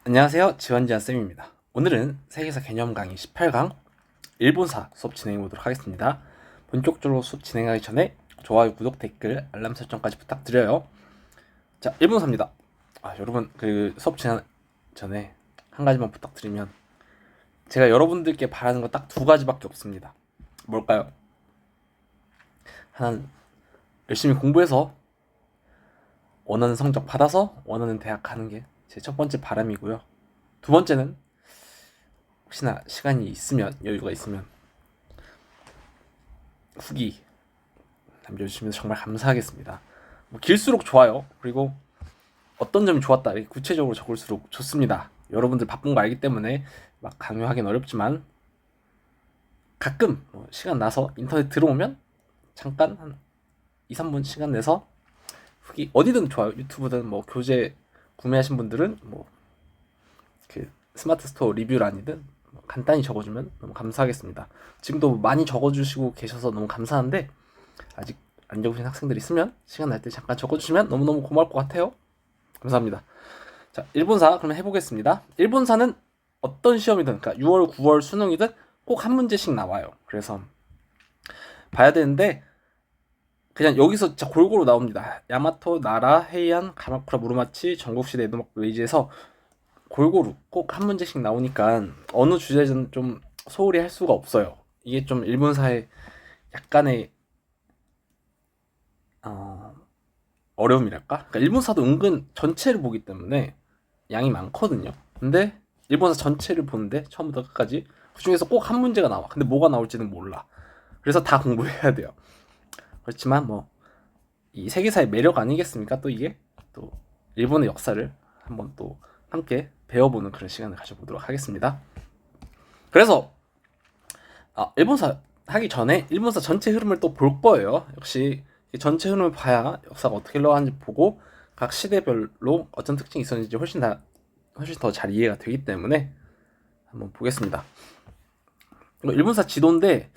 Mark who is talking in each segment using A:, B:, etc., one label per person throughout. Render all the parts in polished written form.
A: 안녕하세요. 지원지원쌤입니다. 오늘은 세계사 개념 강의 18강 일본사 수업 진행해 보도록 하겠습니다. 본격적으로 수업 진행하기 전에 좋아요, 구독, 댓글, 알람 설정까지 부탁드려요. 자, 일본사입니다. 여러분 수업 진행 전에 한 가지만 부탁드리면 제가 여러분들께 바라는 거 딱 두 가지밖에 없습니다. 뭘까요? 하나는 열심히 공부해서 원하는 성적 받아서 원하는 대학 가는 게 제 첫 번째 바람이고요. 두 번째는 혹시나 시간이 있으면, 여유가 있으면 후기 남겨주시면 정말 감사하겠습니다. 길수록 좋아요. 그리고 어떤 점이 좋았다 이렇게 구체적으로 적을수록 좋습니다. 여러분들 바쁜 거 알기 때문에 막 강요하기는 어렵지만 가끔 시간 나서 인터넷 들어오면 잠깐 한 2, 3분 시간 내서 후기 어디든 좋아요. 유튜브든 교재 구매하신 분들은 스마트 스토어 리뷰란이든 간단히 적어주면 너무 감사하겠습니다. 지금도 많이 적어주시고 계셔서 너무 감사한데 아직 안 적으신 학생들 있으면 시간 날 때 잠깐 적어주시면 너무너무 고마울 것 같아요. 감사합니다. 자, 일본사 그러면 해보겠습니다. 일본사는 어떤 시험이든, 그러니까 6월, 9월 수능이든 꼭 한 문제씩 나와요. 그래서 봐야 되는데 그냥 여기서 진짜 골고루 나옵니다. 야마토, 나라, 헤이안, 가마쿠라, 무르마치, 전국시대, 에도막, 웨이지에서 골고루 꼭 한 문제씩 나오니까 어느 주제든 좀 소홀히 할 수가 없어요. 이게 좀 일본사의 약간의 어려움이랄까? 그러니까 일본사도 은근 전체를 보기 때문에 양이 많거든요. 근데 일본사 전체를 보는데 처음부터 끝까지 그 중에서 꼭 한 문제가 나와. 근데 뭐가 나올지는 몰라. 그래서 다 공부해야 돼요. 그렇지만 이 세계사의 매력 아니겠습니까? 또 이게 또 일본의 역사를 한번 또 함께 배워보는 그런 시간을 가져보도록 하겠습니다. 그래서 일본사 하기 전에 일본사 전체 흐름을 또 볼 거예요. 역시 전체 흐름을 봐야 역사가 어떻게 흘러가는지 보고 각 시대별로 어떤 특징이 있었는지 훨씬 더 잘 이해가 되기 때문에 한번 보겠습니다. 일본사 지도인데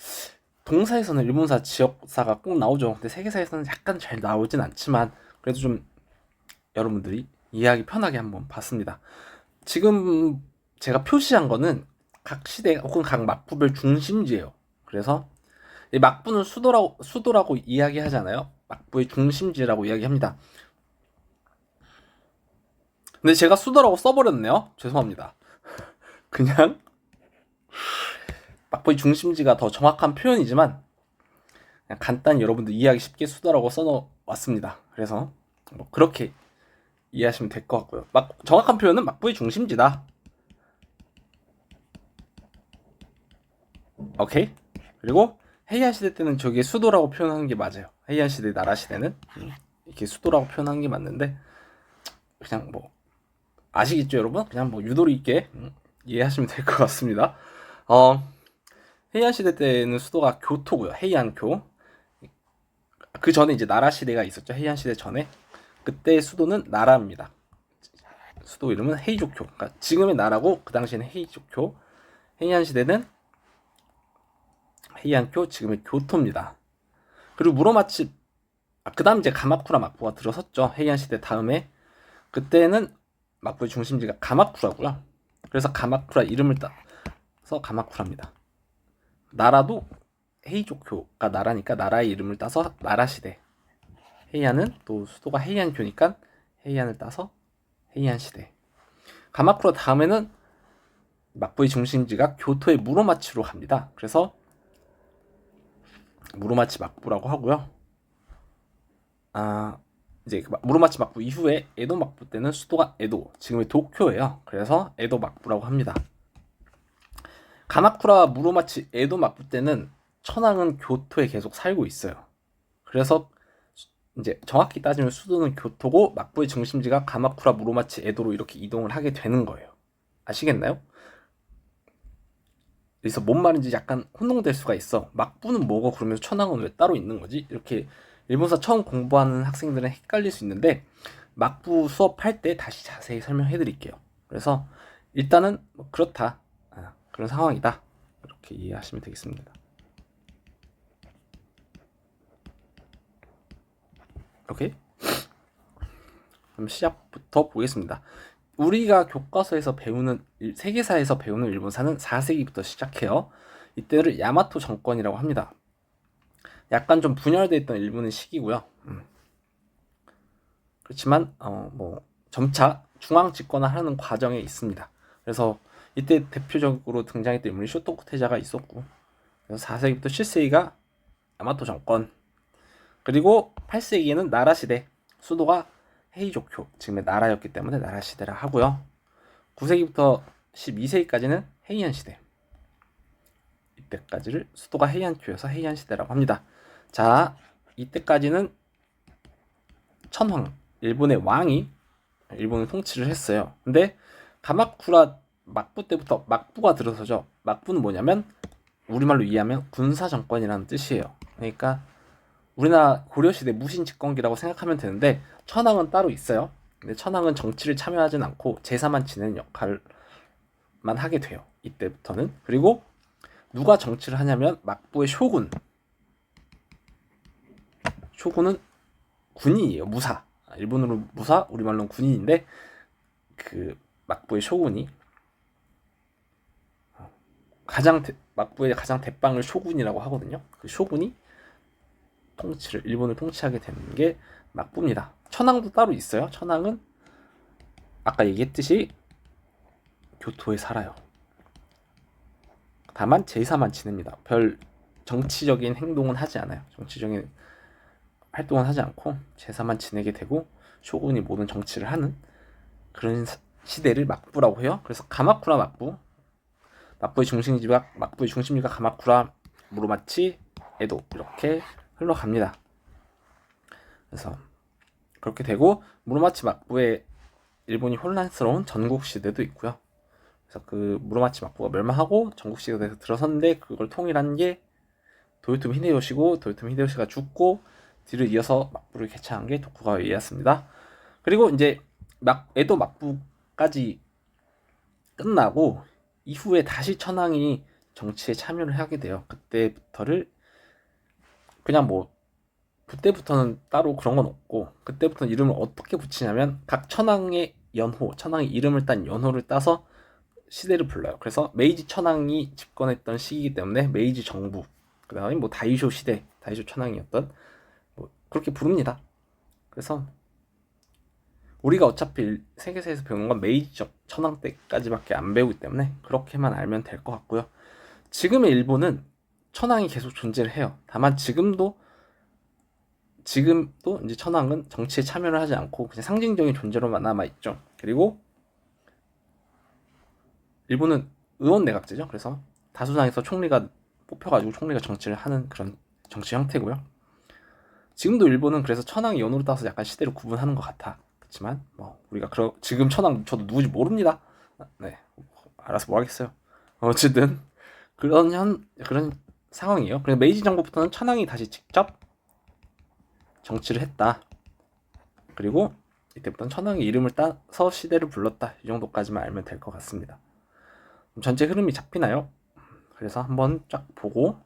A: 동사에서는 일본사 지역사가 꼭 나오죠. 근데 세계사에서는 약간 잘 나오진 않지만 그래도 좀 여러분들이 이해하기 편하게 한번 봤습니다. 지금 제가 표시한 거는 각 시대 혹은 각 막부별 중심지예요. 그래서 이 막부는 수도라고 이야기하잖아요. 막부의 중심지라고 이야기합니다. 근데 제가 수도라고 써버렸네요. 죄송합니다. 그냥 막부의 중심지가 더 정확한 표현이지만 그냥 간단히 여러분들 이해하기 쉽게 수도라고 써놓았습니다. 그래서 그렇게 이해하시면 될 것 같고요. 정확한 표현은 막부의 중심지다. 오케이? 그리고 헤이안 시대 때는 저게 수도라고 표현하는 게 맞아요. 헤이안 시대, 나라 시대는 이렇게 수도라고 표현하는 게 맞는데 그냥 아시겠죠, 여러분? 그냥 유도리 있게 이해하시면 될 것 같습니다. 헤이안 시대 때는 수도가 교토고요. 헤이안교. 그 전에 이제 나라 시대가 있었죠. 헤이안 시대 전에. 그때 수도는 나라입니다. 수도 이름은 헤이조쿄. 그러니까 지금의 나라고 그 당시에는 헤이조쿄. 헤이안 시대는 헤이안교, 지금의 교토입니다. 그리고 무로마치, 그 다음 이제 가마쿠라 막부가 들어섰죠. 헤이안 시대 다음에. 그때는 막부의 중심지가 가마쿠라고요. 그래서 가마쿠라 이름을 따서 가마쿠라입니다. 나라도 헤이조쿄가 나라니까 나라의 이름을 따서 나라시대. 헤이안은 또 수도가 헤이안교니까 헤이안을 따서 헤이안시대. 가마쿠라 다음에는 막부의 중심지가 교토의 무로마치로 갑니다. 그래서 무로마치 막부라고 하고요. 이제 무로마치 막부 이후에 에도 막부 때는 수도가 에도, 지금의 도쿄예요. 그래서 에도 막부라고 합니다. 가마쿠라, 무로마치, 에도 막부 때는 천황은 교토에 계속 살고 있어요. 그래서 이제 정확히 따지면 수도는 교토고 막부의 중심지가 가마쿠라, 무로마치, 에도로 이렇게 이동을 하게 되는 거예요. 아시겠나요? 그래서 뭔 말인지 약간 혼동될 수가 있어. 막부는 뭐고 그러면서 천황은 왜 따로 있는 거지? 이렇게 일본사 처음 공부하는 학생들은 헷갈릴 수 있는데 막부 수업할 때 다시 자세히 설명해 드릴게요. 그래서 일단은 그렇다. 그런 상황이다. 이렇게 이해하시면 되겠습니다. 오케이? 그럼 시작부터 보겠습니다. 우리가 교과서에서 배우는 세계사에서 배우는 일본사는 4세기부터 시작해요. 이때를 야마토 정권이라고 합니다. 약간 좀 분열되어 있던 일본의 시기고요. 그렇지만 뭐 점차 중앙 집권화하는 과정에 있습니다. 그래서 이때 대표적으로 등장했던 인물이 쇼토쿠 태자가 있었고, 그래서 4세기부터 7세기가 야마토 정권, 그리고 8세기에는 나라 시대, 수도가 헤이조쿄, 지금의 나라였기 때문에 나라 시대라 하고요. 9세기부터 12세기까지는 헤이안 시대, 이때까지를 수도가 헤이안쿄여서 헤이안 시대라고 합니다. 자, 이때까지는 천황, 일본의 왕이 일본을 통치를 했어요. 근데 가마쿠라 막부 때부터, 막부가 들어서죠. 막부는 뭐냐면 우리말로 이해하면 군사 정권이라는 뜻이에요. 그러니까 우리나라 고려시대 무신 집권기라고 생각하면 되는데, 천황은 따로 있어요. 근데 천황은 정치를 참여하진 않고 제사만 지내는 역할만 하게 돼요, 이때부터는. 그리고 누가 정치를 하냐면 막부의 쇼군은 군인이에요. 무사. 일본어로 무사, 우리말로는 군인인데, 그 막부의 쇼군이 막부의 가장 대빵을 쇼군이라고 하거든요. 그 쇼군이 일본을 통치하게 되는 게 막부입니다. 천황도 따로 있어요. 천황은 아까 얘기했듯이 교토에 살아요. 다만 제사만 지냅니다. 별 정치적인 행동은 하지 않아요. 정치적인 활동은 하지 않고 제사만 지내게 되고, 쇼군이 모든 정치를 하는 그런 시대를 막부라고 해요. 그래서 가마쿠라 막부의 중심지가 가마쿠라, 무로마치, 에도, 이렇게 흘러갑니다. 그래서 그렇게 되고, 무로마치 막부의 일본이 혼란스러운 전국 시대도 있고요. 그래서 그 무로마치 막부가 멸망하고 전국 시대가 들어섰는데, 그걸 통일한 게 도요토미 히데요시고, 도요토미 히데요시가 죽고 뒤를 이어서 막부를 개최한 게 도쿠가와 이에야스입니다. 그리고 이제 에도 막부까지 끝나고 이후에 다시 천황이 정치에 참여를 하게 돼요. 그때부터는 따로 그런 건 없고, 그때부터는 이름을 어떻게 붙이냐면 각 천황의 천황의 이름을 딴 연호를 따서 시대를 불러요. 그래서 메이지 천황이 집권했던 시기이기 때문에 메이지 정부, 그 다음에 뭐 다이쇼 시대, 다이쇼 천황이었던, 뭐 그렇게 부릅니다. 그래서 우리가 어차피 세계사에서 배우는 건 메이지 천황 때까지밖에 안 배우기 때문에 그렇게만 알면 될 것 같고요. 지금의 일본은 천황이 계속 존재를 해요. 다만 지금도 이제 천황은 정치에 참여를 하지 않고 그냥 상징적인 존재로만 남아있죠. 그리고 일본은 의원 내각제죠. 그래서 다수당에서 총리가 뽑혀가지고 총리가 정치를 하는 그런 정치 형태고요. 지금도 일본은 그래서 천황이 연호를 따서 약간 시대를 구분하는 것 같아. 그렇지만 뭐 우리가 지금 천황 저도 누구지 모릅니다. 네, 알아서 뭐 하겠어요. 어쨌든 그런 상황이에요. 그래서 메이지 정부부터는 천황이 다시 직접 정치를 했다. 그리고 이때부터는 천황의 이름을 따서 시대를 불렀다. 이 정도까지만 알면 될 것 같습니다. 전체 흐름이 잡히나요? 그래서 한번 쫙 보고,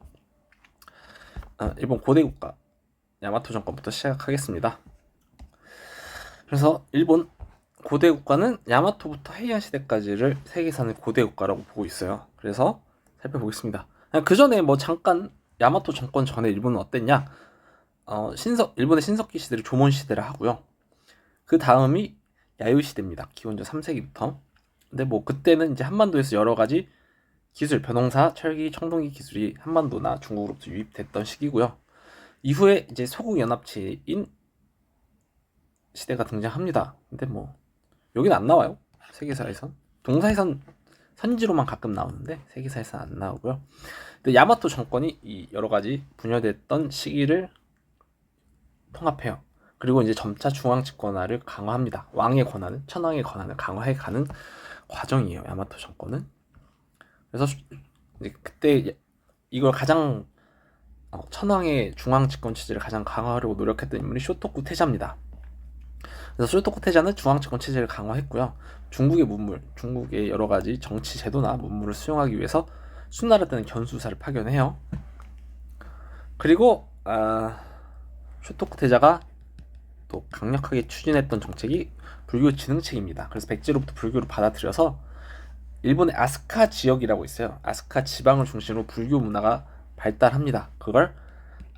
A: 일본 고대 국가 야마토 정권부터 시작하겠습니다. 그래서 일본 고대 국가는 야마토부터 헤이안 시대까지를 세계사는 고대 국가라고 보고 있어요. 그래서 살펴보겠습니다. 그 전에 뭐 잠깐 야마토 정권 전에 일본은 어땠냐? 일본의 신석기 시대를 조몬 시대라 하고요. 그 다음이 야유 시대입니다. 기원전 3세기부터. 근데 뭐 그때는 이제 한반도에서 여러 가지 기술, 벼농사, 철기, 청동기 기술이 한반도나 중국으로부터 유입됐던 시기고요. 이후에 이제 소국 연합체인 시대가 등장합니다. 근데 뭐 여기는 안 나와요. 세계사에선 동사에선 선지로만 가끔 나오는데 세계사에선 안 나오고요. 근데 야마토 정권이 이 여러 가지 분열됐던 시기를 통합해요. 그리고 이제 점차 중앙 집권화를 강화합니다. 천황의 권한을 강화해가는 과정이에요. 야마토 정권은. 그래서 이제 그때 이걸 가장 천황의 중앙 집권 체제를 가장 강화하려고 노력했던 인물이 쇼토쿠 태자입니다. 그래서 쇼토쿠 태자는 중앙 집권 체제를 강화했고요. 중국의 여러 가지 정치 제도나 문물을 수용하기 위해서 수나라 때는 견수사를 파견해요. 그리고 쇼토쿠 태자가 때부터 강력하게 추진했던 정책이 불교 진흥책입니다. 그래서 백제로부터 불교를 받아들여서 일본의 아스카 지역이라고 있어요. 아스카 지방을 중심으로 불교 문화가 발달합니다. 그걸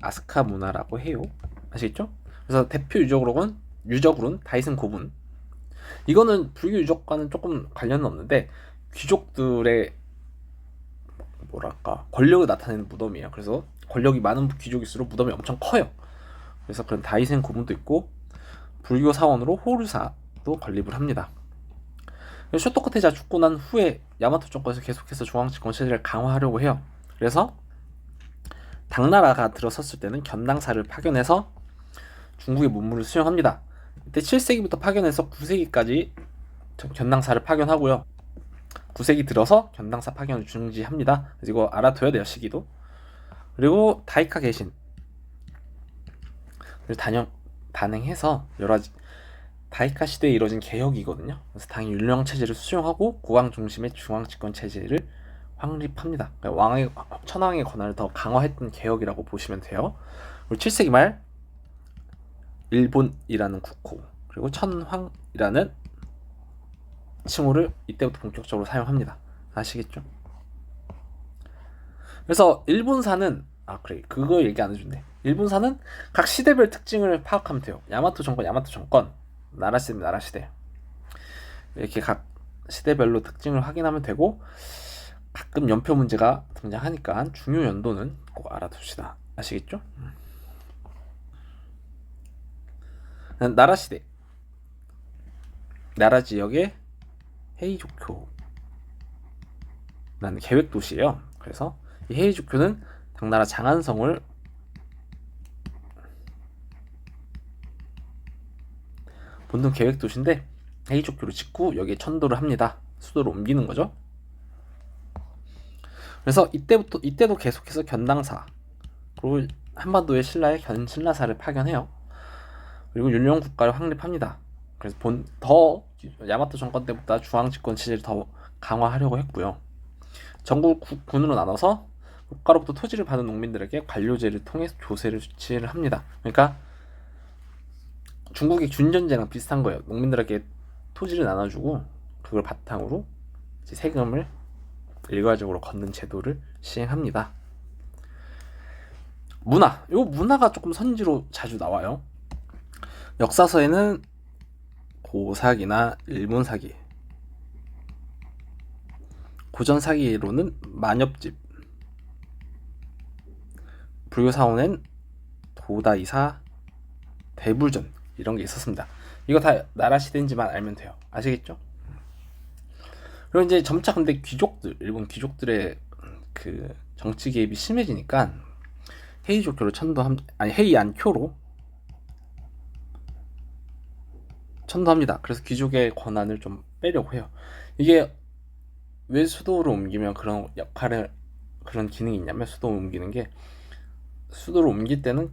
A: 아스카 문화라고 해요. 아시겠죠? 그래서 대표 유적으로는 다이슨 고분. 이거는 불교 유적과는 조금 관련은 없는데 귀족들의 뭐랄까 권력을 나타내는 무덤이에요. 그래서 권력이 많은 귀족일수록 무덤이 엄청 커요. 그래서 그런 다이센 고문도 있고 불교 사원으로 호르사도 건립을 합니다. 쇼토코 태자 죽고 난 후에 야마토 정권에서 계속해서 중앙집권 체제를 강화하려고 해요. 그래서 당나라가 들어섰을 때는 견당사를 파견해서 중국의 문물을 수용합니다. 이때 7세기부터 파견해서 9세기까지 견당사를 파견하고요. 9세기 들어서 견당사 파견을 중지합니다. 그래서 이거 알아둬야 돼요, 시기도. 그리고 다이카 개신을 단행해서 여러가지 다이카 시대에 이루어진 개혁이거든요. 그래서 당의 율령 체제를 수용하고 국왕 중심의 중앙 집권 체제를 확립합니다. 그러니까 천황의 권한을 더 강화했던 개혁이라고 보시면 돼요. 그리고 7세기 말 일본이라는 국호 그리고 천황이라는 칭호를 이때부터 본격적으로 사용합니다. 아시겠죠? 그래서 일본사는 그거 얘기 안 해준대. 일본사는 각 시대별 특징을 파악하면 돼요. 야마토 정권, 나라시대 이렇게 각 시대별로 특징을 확인하면 되고 가끔 연표 문제가 등장하니까 중요 연도는 꼭 알아둡시다. 아시겠죠? 나라시대 나라 지역의 헤이조쿄라는 계획 도시예요. 그래서 이 헤이조쿄는 당나라 장안성을 본동 계획 도시인데 헤이조쿄를 짓고 여기에 천도를 합니다. 수도를 옮기는 거죠. 그래서 이때도 계속해서 견당사 그리고 한반도의 신라의 견신라사를 파견해요. 그리고 율령 국가를 확립합니다. 그래서 더 야마토 정권 때보다 중앙 집권 체제를 더 강화하려고 했고요. 전국 군으로 나눠서 국가로부터 토지를 받은 농민들에게 관료제를 통해 조세를 수치를 합니다. 그러니까 중국의 균전제랑 비슷한 거예요. 농민들에게 토지를 나눠주고 그걸 바탕으로 이제 세금을 일괄적으로 걷는 제도를 시행합니다. 문화가 조금 선지로 자주 나와요. 역사서에는 고사기나 일본사기, 고전사기로는 만엽집, 불교사원엔 도다이사, 대불전 이런 게 있었습니다. 이거 다 나라 시대인지만 알면 돼요. 아시겠죠? 그리고 이제 점차 근데 일본 귀족들의 그 정치 개입이 심해지니까 헤이안쿄로 천도합니다. 그래서 귀족의 권한을 좀 빼려고 해요. 이게 왜 수도로 옮기면 그런 기능이 있냐면 수도를 옮기는 게 수도를 옮길 때는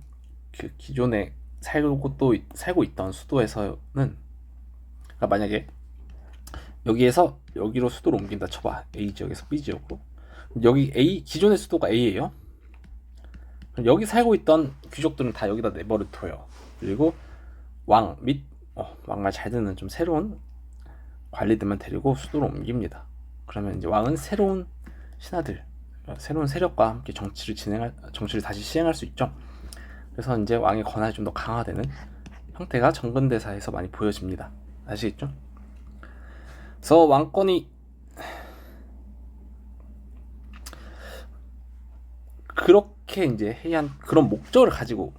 A: 그 기존에 살고 있던 수도에서는 그러니까 만약에 여기로 수도를 옮긴다 쳐봐. A 지역에서 B 지역으로 여기 기존의 수도가 A예요. 여기 살고 있던 귀족들은 다 여기다 내버려 둬요. 그리고 왕 및 왕말 잘 듣는 좀 새로운 관리들만 데리고 수도로 옮깁니다. 그러면 이제 왕은 새로운 신하들, 새로운 세력과 함께 정치를 다시 시행할 수 있죠. 그래서 이제 왕의 권한이 좀 더 강화되는 형태가 정근대사에서 많이 보여집니다. 아시겠죠? 그래서 왕권이 그렇게 이제 그런 목적을 가지고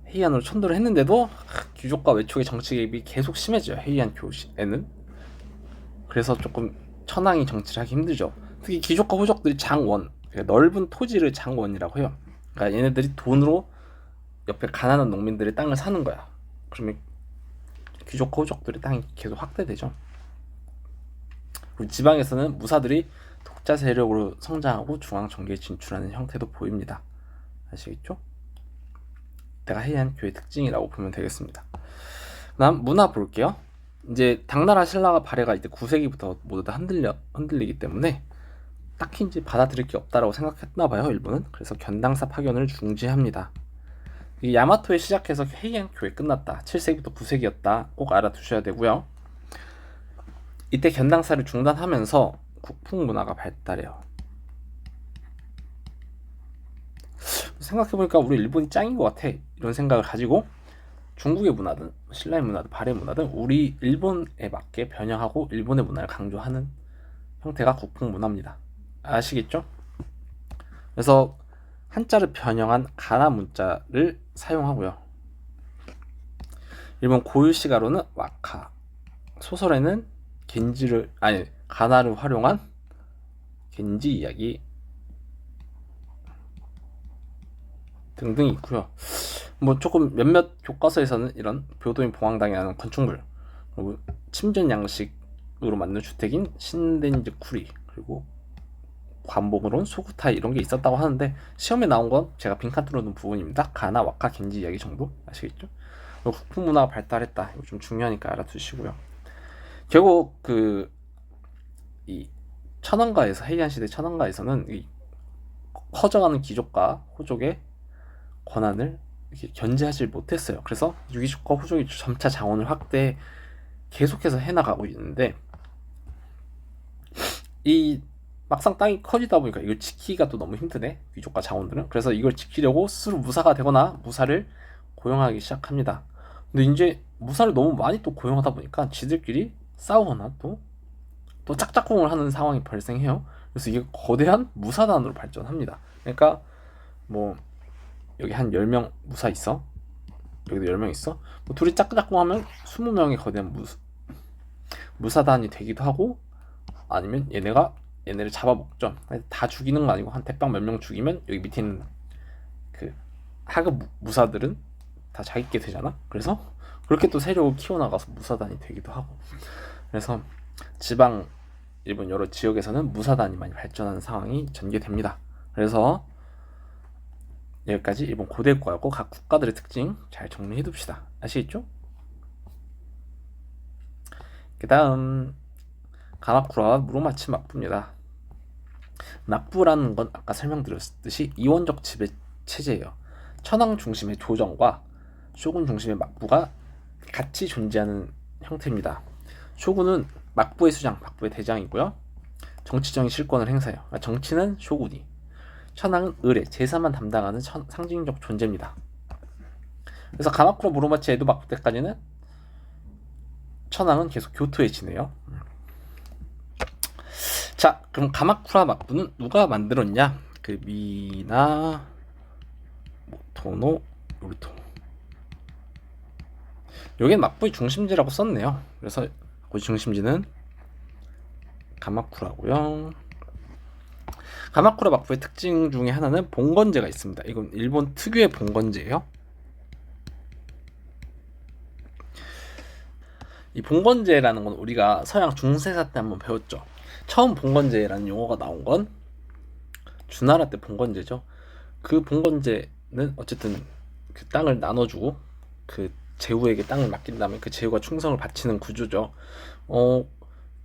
A: 헤이안으로 천도를 했는데도 귀족과 외척의 정치 개입이 계속 심해져요. 헤이안 교시에는. 그래서 조금 천황이 정치를 하기 힘들죠. 특히 귀족과 호족들이 그러니까 넓은 토지를 장원이라고 해요. 그러니까 얘네들이 돈으로 옆에 가난한 농민들의 땅을 사는 거야. 그러면 귀족과 호족들의 땅이 계속 확대되죠. 그리고 지방에서는 무사들이 독자 세력으로 성장하고 중앙 정계에 진출하는 형태도 보입니다. 아시겠죠? 내가 헤이안 교의 특징이라고 보면 되겠습니다. 다음 문화 볼게요. 이제 당나라 신라가 발해가 이제 9세기부터 모두 다 흔들리기 때문에 딱히 이제 받아들일 게 없다라고 생각했나 봐요, 일본은. 그래서 견당사 파견을 중지합니다. 이 야마토에 시작해서 헤이안 교회 끝났다. 7세기부터 9세기였다. 꼭 알아두셔야 되고요. 이때 견당사를 중단하면서 국풍 문화가 발달해요. 생각해보니까 우리 일본이 짱인 것 같아. 이런 생각을 가지고 중국의 문화든 신라의 문화든 발해의 문화든 우리 일본에 맞게 변형하고 일본의 문화를 강조하는 형태가 국풍 문화입니다. 아시겠죠? 그래서 한자를 변형한 가나 문자를 사용하고요. 일본 고유시가로는 와카, 소설에는 가나를 활용한 겐지 이야기 등등이 있고요. 뭐 조금 몇몇 교과서에서는 이런 묘도인 봉황당이라는 건축물, 그리고 침전 양식으로 만든 주택인 신덴즈쿠리, 그리고 관봉으로는 소구타이 이런 게 있었다고 하는데 시험에 나온 건 제가 빈칸 뚫어놓은 부분입니다. 가나, 와카, 겐지 이야기 정도 아시겠죠? 국풍 문화가 발달했다. 이거 좀 중요하니까 알아두시고요. 결국 이 천황가에서 헤이안 시대 천황가에서는 이 커져가는 귀족과 호족의 권한을 이렇게 견제하지 못했어요. 그래서 유기족과 호족이 점차 자원을 확대 계속해서 해나가고 있는데 이 막상 땅이 커지다 보니까 이걸 지키기가 또 너무 힘드네, 귀족과 자원들은. 그래서 이걸 지키려고 스스로 무사가 되거나 무사를 고용하기 시작합니다. 근데 이제 무사를 너무 많이 또 고용하다 보니까 지들끼리 싸우거나 또 짝짝꿍을 하는 상황이 발생해요. 그래서 이게 거대한 무사단으로 발전합니다. 그러니까 뭐 여기 한 10명 무사 있어, 여기도 10명 있어, 뭐 둘이 짝짝꿍하면 20명의 거대한 무사단이 되기도 하고, 아니면 얘네를 잡아먹죠. 다 죽이는 거 아니고 한 대빵 몇 명 죽이면 여기 밑에 있는 그 하급 무사들은 다 자기게 되잖아. 그래서 그렇게 또 세력을 키워나가서 무사단이 되기도 하고, 그래서 지방 일본 여러 지역에서는 무사단이 많이 발전하는 상황이 전개됩니다. 그래서 여기까지 일본 고대 국가였고 각 국가들의 특징 잘 정리해 둡시다. 아시겠죠? 그 다음 가마쿠라와 무로마치 막부입니다. 막부라는 건 아까 설명드렸듯이 이원적 지배 체제예요. 천황 중심의 조정과 쇼군 중심의 막부가 같이 존재하는 형태입니다. 쇼군은 막부의 수장, 막부의 대장이고요. 정치적인 실권을 행사해요. 그러니까 정치는 쇼군이, 천황은 의례, 제사만 담당하는 상징적 존재입니다. 그래서 가마쿠라 무로마치 에도 막부 때까지는 천황은 계속 교토에 지내요. 자, 그럼 가마쿠라 막부는 누가 만들었냐? 그 미나 모토노 요리토. 여긴 막부의 중심지라고 썼네요. 그래서 그 중심지는 가마쿠라고요. 가마쿠라 막부의 특징 중에 하나는 봉건제가 있습니다. 이건 일본 특유의 봉건제예요. 이 봉건제라는 건 우리가 서양 중세사 때 한번 배웠죠. 처음 봉건제라는 용어가 나온 건 주나라 때 봉건제죠. 그 봉건제는 어쨌든 그 땅을 나눠주고 그 제후에게 땅을 맡긴 다음에 그 제후가 충성을 바치는 구조죠.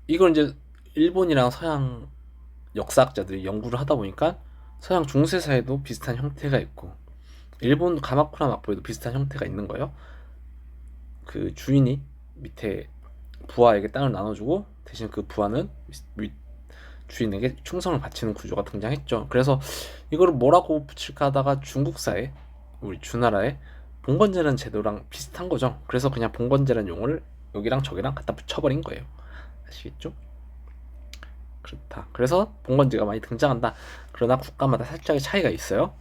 A: 이걸 이제 일본이랑 서양 역사학자들이 연구를 하다 보니까 서양 중세사에도 비슷한 형태가 있고 일본 가마쿠라 막부에도 비슷한 형태가 있는 거예요. 그 주인이 밑에 부하에게 땅을 나눠주고 대신 그 부하는 주인에게 충성을 바치는 구조가 등장했죠. 그래서 이거를 뭐라고 붙일까 하다가 중국사에 우리 주나라에 봉건제라는 제도랑 비슷한 거죠. 그래서 그냥 봉건제라는 용어를 여기랑 저기랑 갖다 붙여버린 거예요. 아시겠죠? 그렇다. 그래서 봉건제가 많이 등장한다. 그러나 국가마다 살짝의 차이가 있어요.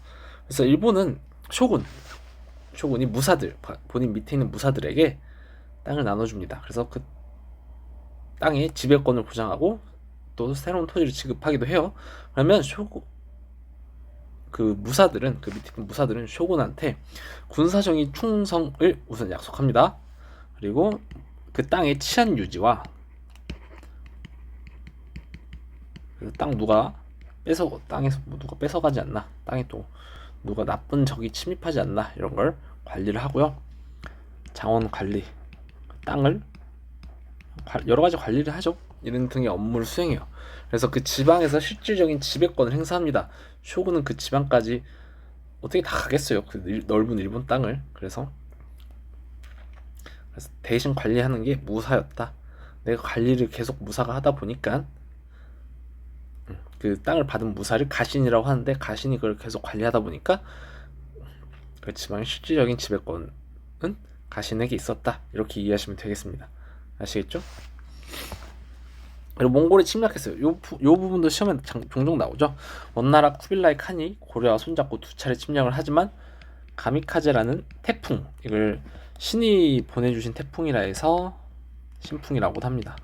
A: 그래서 일본은 쇼군이 무사들, 본인 밑에 있는 무사들에게 땅을 나눠줍니다. 그래서 그 땅의 지배권을 보장하고 또 새로운 토지를 지급하기도 해요. 그러면 그 밑에 있는 무사들은 쇼군한테 군사적인 충성을 우선 약속합니다. 그리고 그 땅의 치안 유지와 땅에서 누가 뺏어가지 않나, 땅에 또 누가 나쁜 적이 침입하지 않나 이런 걸 관리를 하고요. 자원 관리, 땅을 여러 가지 관리를 하죠. 이런 등의 업무를 수행해요. 그래서 그 지방에서 실질적인 지배권을 행사합니다. 쇼군은 그 지방까지 어떻게 다 가겠어요. 그 넓은 일본 땅을. 그래서 대신 관리하는 게 무사였다. 내가 관리를 계속 무사가 하다 보니까 그 땅을 받은 무사를 가신이라고 하는데 가신이 그걸 계속 관리하다 보니까 그렇지만 실질적인 지배권은 가신에게 있었다. 이렇게 이해하시면 되겠습니다. 아시겠죠? 그리고 몽골이 침략했어요. 요 부분도 시험에 종종 나오죠. 원나라 쿠빌라이 칸이 고려와 손잡고 두 차례 침략을 하지만 가미카제라는 태풍, 이걸 신이 보내주신 태풍이라 해서 신풍이라고도 합니다.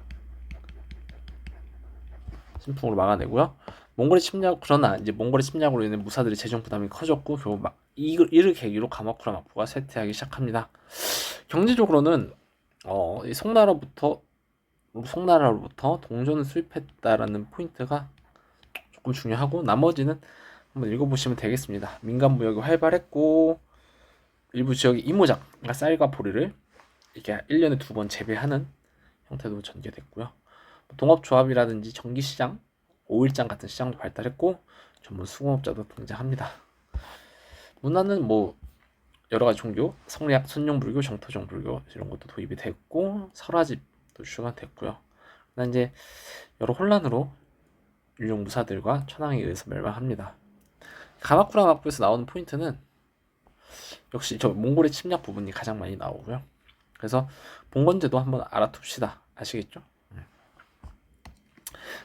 A: 신풍으로 막아내고요. 몽골의 침략, 그러나 이제 몽골의 침략으로 인해 무사들의 재정 부담이 커졌고 겨우 막 이를 계기로 가마쿠라 막부가 쇠퇴하기 시작합니다. 경제적으로는 이 송나라로부터 동전을 수입했다라는 포인트가 조금 중요하고 나머지는 한번 읽어보시면 되겠습니다. 민간 무역이 활발했고 일부 지역의 이모작, 그러니까 쌀과 보리를 이렇게 1년에 2번 재배하는 형태도 전개됐고요. 동업조합이라든지 전기시장, 오일장 같은 시장도 발달했고 전문 수공업자도 등장합니다. 문화는 뭐 여러가지 종교, 성리학, 선용불교, 정토정불교 이런 것도 도입이 됐고 설화집도 추가됐고요. 그다음 이제 여러 혼란으로 유령 무사들과 천황에 의해서 멸망합니다. 가마쿠라 막부에서 나오는 포인트는 역시 저 몽골의 침략 부분이 가장 많이 나오고요. 그래서 봉건제도 한번 알아둡시다. 아시겠죠?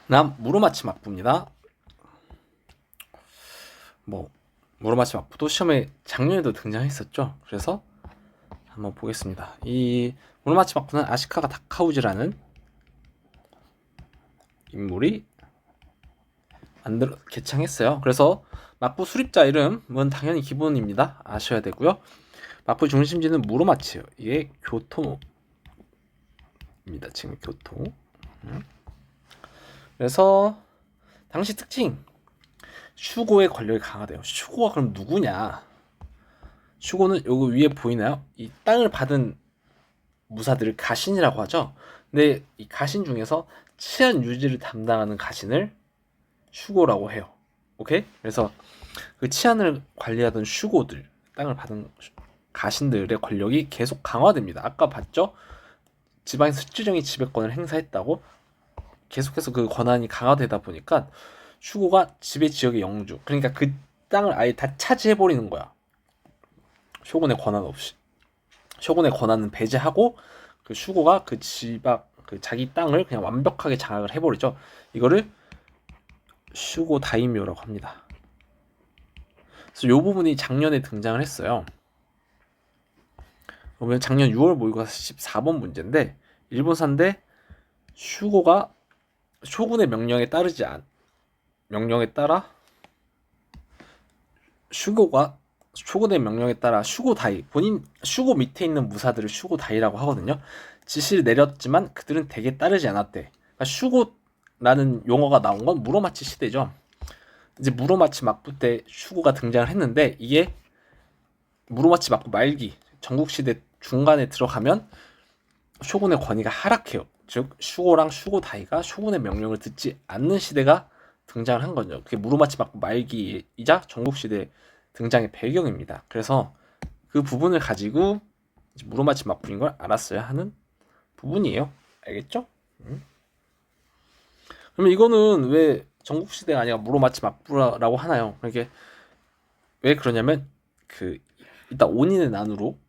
A: 다음 무로마치 막부입니다. 무로마치 막부도 시험에 작년에도 등장했었죠. 그래서 한번 보겠습니다. 이 무로마치 막부는 아시카가 다카우즈라는 인물이 개창했어요. 그래서 막부 수립자 이름은 당연히 기본입니다. 아셔야 되고요. 막부 중심지는 무로마치예요. 이게 교토입니다. 지금 교토. 그래서 당시 특징, 슈고의 권력이 강하대요. 슈고가 그럼 누구냐? 슈고는 여기 위에 보이나요? 이 땅을 받은 무사들을 가신이라고 하죠. 근데 이 가신 중에서 치안 유지를 담당하는 가신을 슈고라고 해요. 오케이? 그래서 그 치안을 관리하던 슈고들, 땅을 받은 가신들의 권력이 계속 강화됩니다. 아까 봤죠? 지방에서 실질적인 지배권을 행사했다고. 계속해서 그 권한이 강화되다 보니까 슈고가 지배 지역의 영주, 그러니까 그 땅을 아예 다 차지해버리는 거야. 쇼군의 권한 없이. 쇼군의 권한은 배제하고 그 슈고가 그 자기 땅을 그냥 완벽하게 장악을 해버리죠. 이거를 슈고 다이묘라고 합니다. 그래서 이 부분이 작년에 등장을 했어요. 보면 작년 6월 모의고사 14번 문제인데 일본사인데 슈고가 쇼군의 명령에 따라 슈고가 쇼군의 명령에 따라 슈고다이, 본인 슈고 밑에 있는 무사들을 슈고다이라고 하거든요. 지시를 내렸지만 그들은 대개 따르지 않았대. 그러니까 슈고라는 용어가 나온 건 무로마치 시대죠. 이제 무로마치 막부 때 슈고가 등장을 했는데 이게 무로마치 막부 말기 전국시대 중간에 들어가면 쇼군의 권위가 하락해요. 즉 슈고랑 슈고다이가 쇼군의 명령을 듣지 않는 시대가 등장을 한 거죠. 그게 무로마치 막부 말기이자 전국시대 등장의 배경입니다. 그래서 그 부분을 가지고 무로마치 막부인 걸 알았어야 하는 부분이에요. 알겠죠? 그러면 이거는 왜 전국시대가 아니라 무로마치 막부라고 하나요? 이게 왜 그러냐면 일단 온인의 난으로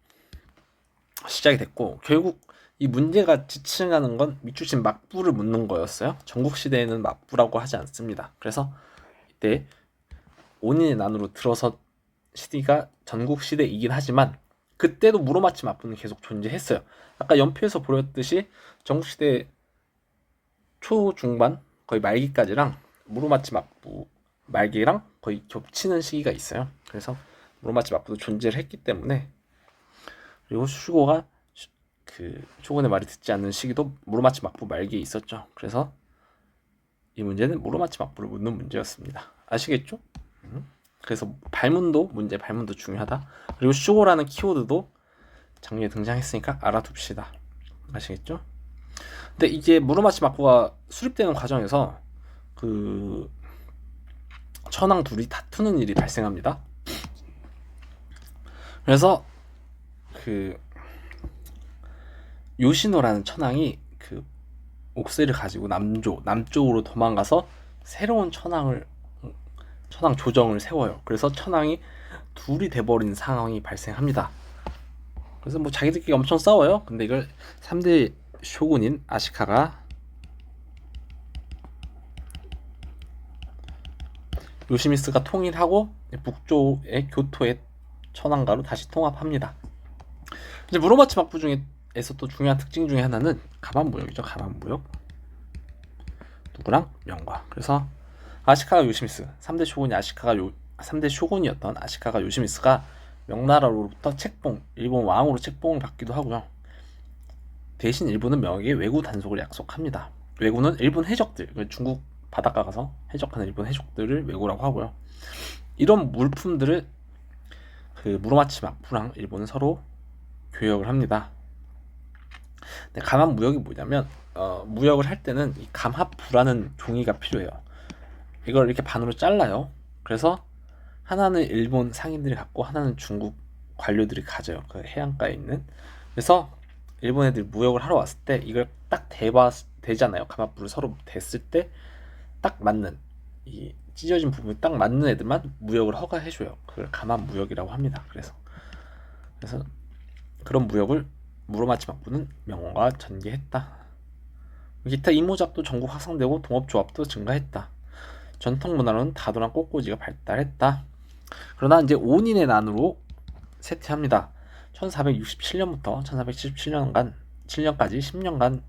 A: 시작이 됐고 결국 이 문제가 지칭하는 건 밑줄친 막부를 묻는 거였어요. 전국시대에는 막부라고 하지 않습니다. 그래서 이때 온인의 난으로 들어서 시대가 전국시대이긴 하지만 그때도 무로마치 막부는 계속 존재했어요. 아까 연표에서 보였듯이 전국시대 초중반 거의 말기까지랑 무로마치 막부 말기랑 거의 겹치는 시기가 있어요. 그래서 무로마치 막부도 존재를 했기 때문에, 그리고 슈고가 쇼군의 말이 듣지 않는 시기도 무로마치 막부 말기에 있었죠. 그래서 이 문제는 무로마치 막부를 묻는 문제였습니다. 아시겠죠? 그래서 발문도 중요하다. 그리고 슈고라는 키워드도 작년에 등장했으니까 알아둡시다. 아시겠죠? 근데 이게 무로마치 막부가 수립되는 과정에서 천황 둘이 다투는 일이 발생합니다. 그래서 그 요시노라는 천황이 그 옥새를 가지고 남쪽으로 도망가서 새로운 천황 조정을 세워요. 그래서 천황이 둘이 돼버린 상황이 발생합니다. 그래서 뭐 자기들끼리 엄청 싸워요. 근데 이걸 3대 쇼군인 아시카가 요시미스가 통일하고 북쪽의 교토의 천황가로 다시 통합합니다. 이제 무로마치 막부 중에서 또 중요한 특징 중에 하나는 가반무역이죠. 가반무역. 누구랑? 명과. 그래서 아시카가 요시미스 3대 쇼군이었던 아시카가 요시미스가 명나라로부터 책봉, 일본 왕으로 책봉을 받기도 하고요. 대신 일본은 명에게 외구 단속을 약속합니다. 외구는 일본 해적들, 중국 바닷가 가서 해적하는 일본 해적들을 외구라고 하고요. 이런 물품들을 그 무로마치 막부랑 일본은 서로 교역을 합니다. 근데 감합 무역이 뭐냐면 무역을 할 때는 이 감합부라는 종이가 필요해요. 이걸 이렇게 반으로 잘라요. 그래서 하나는 일본 상인들이 갖고 하나는 중국 관료들이 가져요. 그 해안가에 있는. 그래서 일본 애들이 무역을 하러 왔을 때 이걸 딱 대잖아요. 감합부를 서로 댔을 때 딱 맞는 이 찢어진 부분이 딱 맞는 애들만 무역을 허가해줘요. 그걸 감합 무역이라고 합니다. 그래서 그런 무역을 무로마치 막부는 명원과 전개했다. 기타 이모작도 전국 확산되고 동업조합도 증가했다. 전통 문화로는 다도란 꽃꽂이가 발달했다. 그러나 이제 5인의 난으로 쇠퇴합니다. 1467년부터 1477년까지 10년간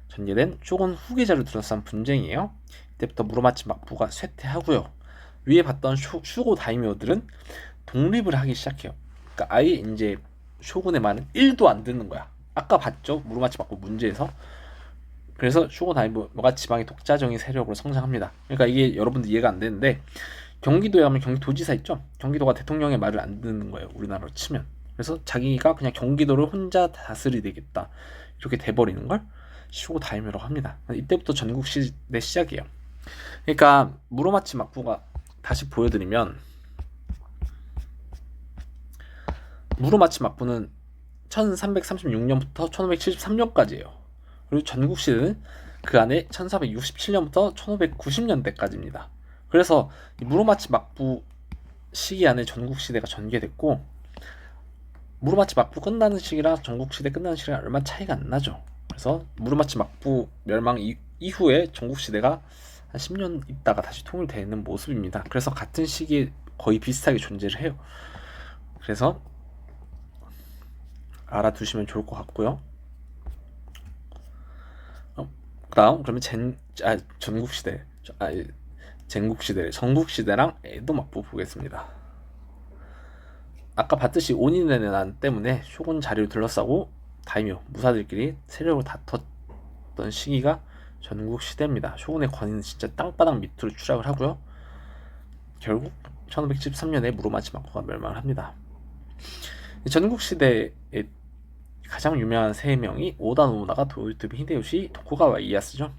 A: 전개된 쇼군 후계자를 둘러싼 분쟁이에요. 이때부터 무로마치 막부가 쇠퇴하고요. 위에 봤던 슈고 다이묘들은 독립을 하기 시작해요. 그러니까 아예 이제 쇼군의 말은 1도 안 듣는 거야. 아까 봤죠? 무로마치 막부 문제에서. 그래서 슈고 다이묘가 지방의 독자적인 세력으로 성장합니다. 그러니까 이게 여러분들 이해가 안 되는데 경기도에 가면 경기도지사 있죠? 경기도가 대통령의 말을 안 듣는 거예요. 우리나라로 치면. 그래서 자기가 그냥 경기도를 혼자 다스리겠다 이렇게 돼버리는 걸 슈고 다이묘라고 합니다. 이때부터 전국 시대 시작이에요. 그러니까 무로마치 막부가 다시 보여드리면 무로마치 막부는 1336년부터 1573년까지예요. 그리고 전국 시대는 그 안에 1467년부터 1590년대까지입니다. 그래서 이 무로마치 막부 시기 안에 전국 시대가 전개됐고 무로마치 막부 끝나는 시기랑 전국 시대 끝나는 시기랑 얼마 차이가 안 나죠. 그래서 무로마치 막부 멸망 이후에 전국 시대가 한 10년 있다가 다시 통일되는 모습입니다. 그래서 같은 시기에 거의 비슷하게 존재를 해요. 그래서 알아두시면 좋을 것 같고요. 그다음 그러면 전국 시대랑 에도 막부 보겠습니다. 아까 봤듯이 온인의 난 때문에 쇼군 자리를 둘러싸고 다이묘 무사들끼리 세력을 다퉜던 시기가 전국 시대입니다. 쇼군의 권위는 진짜 땅바닥 밑으로 추락을 하고요. 결국 1573년에 무로마치 막부가 멸망을 합니다. 전국 시대의 가장 유명한 세 명이 오다 노부나가, 도요토미 히데요시, 도쿠가와 이에야스죠.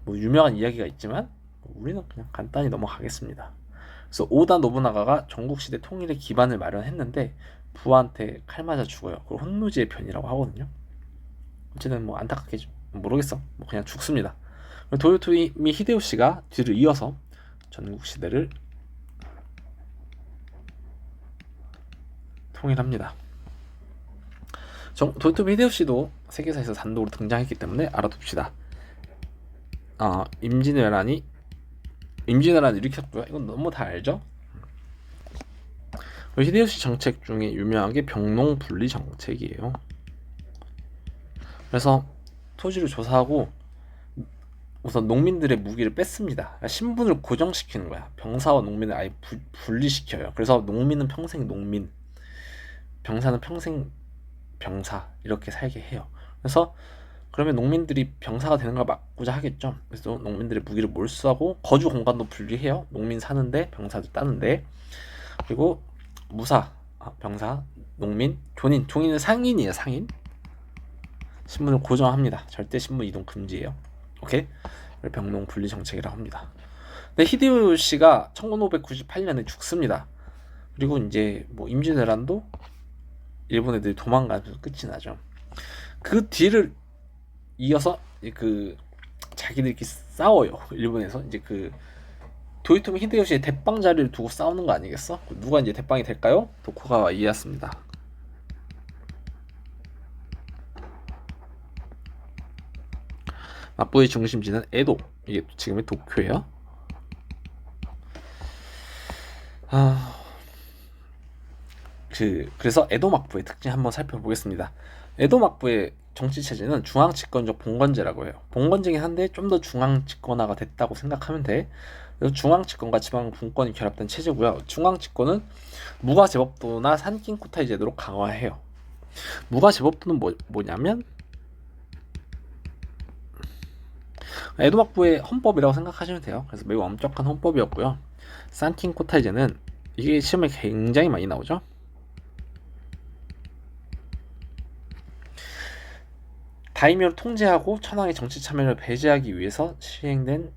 A: 뭐 유명한 이야기가 있지만 우리는 그냥 간단히 넘어가겠습니다. 그래서 오다 노부나가가 전국시대 통일의 기반을 마련했는데 부하한테 칼 맞아 죽어요. 그걸 혼무지의 변이라고 하거든요. 어쨌든 뭐 안타깝게 모르겠어. 뭐 그냥 죽습니다. 도요토미 히데요시가 뒤를 이어서 전국시대를 통일합니다. 도요토미 히데요시도 세계사에서 단독으로 등장했기 때문에 알아둡시다. 임진왜란을 일으켰고요. 이건 너무 다 알죠? 히데요시 정책 중에 유명한 게 병농 분리 정책이에요. 그래서 토지를 조사하고 우선 농민들의 무기를 뺐습니다. 그러니까 신분을 고정시키는 거야. 병사와 농민을 아예 분리시켜요. 그래서 농민은 평생 농민, 병사는 평생 병사 이렇게 살게 해요. 그래서 그러면 농민들이 병사가 되는 걸 막고자 하겠죠. 그래서 농민들의 무기를 몰수하고 거주 공간도 분리해요. 농민 사는데 병사들 따는데. 그리고 무사, 병사, 농민, 종인은 상인이에요. 상인. 신분을 고정합니다. 절대 신분 이동 금지예요. 오케이? 병농 분리 정책이라고 합니다. 근데 히데요시가 1598년에 죽습니다. 그리고 이제 뭐 임진왜란도 일본 애들이 도망가면서 끝이 나죠. 그 뒤를 이어서 그 자기들끼리 싸워요. 일본에서 이제 그 도요토미 히데요시의 대빵 자리를 두고 싸우는 거 아니겠어? 누가 이제 대빵이 될까요? 도쿠가와 이에야스입니다. 막부의 중심지는 에도, 이게 지금의 도쿄예요. 그래서 에도 막부의 특징 한번 살펴보겠습니다. 에도 막부의 정치 체제는 중앙 집권적 봉건제라고 해요. 봉건제긴 한데 좀 더 중앙 집권화가 됐다고 생각하면 돼. 그래서 중앙 집권과 지방 분권이 결합된 체제고요. 중앙 집권은 무가 제법도나 산킹쿠타이 제도로 강화해요. 무가 제법도는 뭐냐면 에도 막부의 헌법이라고 생각하시면 돼요. 그래서 매우 엄격한 헌법이었고요. 산킹쿠타이제는 이게 시험에 굉장히 많이 나오죠. 다이묘를 통제하고 천황의 정치 참여를 배제하기 위해서 시행된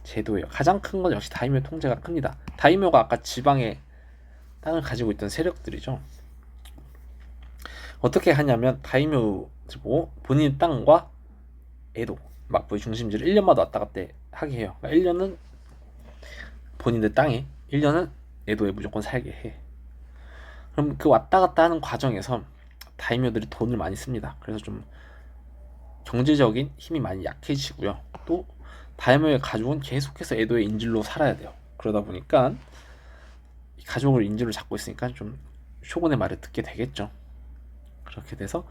A: 제도예요. 가장 큰 건 역시 다이묘 통제가 큽니다. 다이묘가 아까 지방에 땅을 가지고 있던 세력들이죠. 어떻게 하냐면 다이묘 본인 땅과 에도 막부의 중심지를 1년마다 왔다 갔다 하게 해요. 그러니까 1년은 본인들 땅에 1년은 에도에 무조건 살게 해. 그럼 그 왔다 갔다 하는 과정에서 다이묘들이 돈을 많이 씁니다. 그래서 좀 경제적인 힘이 많이 약해지고요. 또 다이묘의 가족은 계속해서 에도의 인질로 살아야 돼요. 그러다 보니까 가족을 인질로 잡고 있으니까 좀 쇼군의 말을 듣게 되겠죠. 그렇게 돼서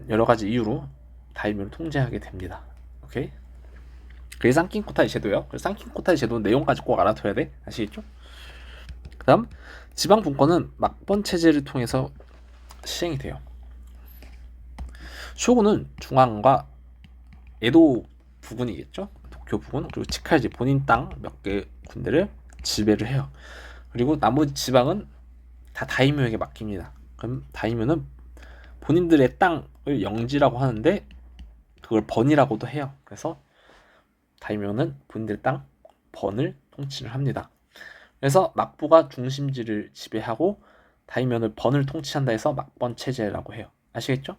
A: 여러 가지 이유로 다이묘를 통제하게 됩니다. 오케이? 그게 산킹쿠타이 제도예요. 그래서 산킹쿠타이 제도 내용까지 꼭 알아둬야 돼. 아시겠죠? 그다음 지방 분권은 막번 체제를 통해서 시행이 돼요. 쇼군은 중앙과 에도 부근이겠죠. 도쿄 부근 그리고 치카이지 본인 땅 몇 개 군대를 지배를 해요. 그리고 나머지 지방은 다 다이묘에게 맡깁니다. 그럼 다이묘는 본인들의 땅을 영지라고 하는데 그걸 번이라고도 해요. 그래서 다이묘는 본인들 땅 번을 통치를 합니다. 그래서 막부가 중심지를 지배하고 다이묘는 번을 통치한다 해서 막번 체제라고 해요. 아시겠죠?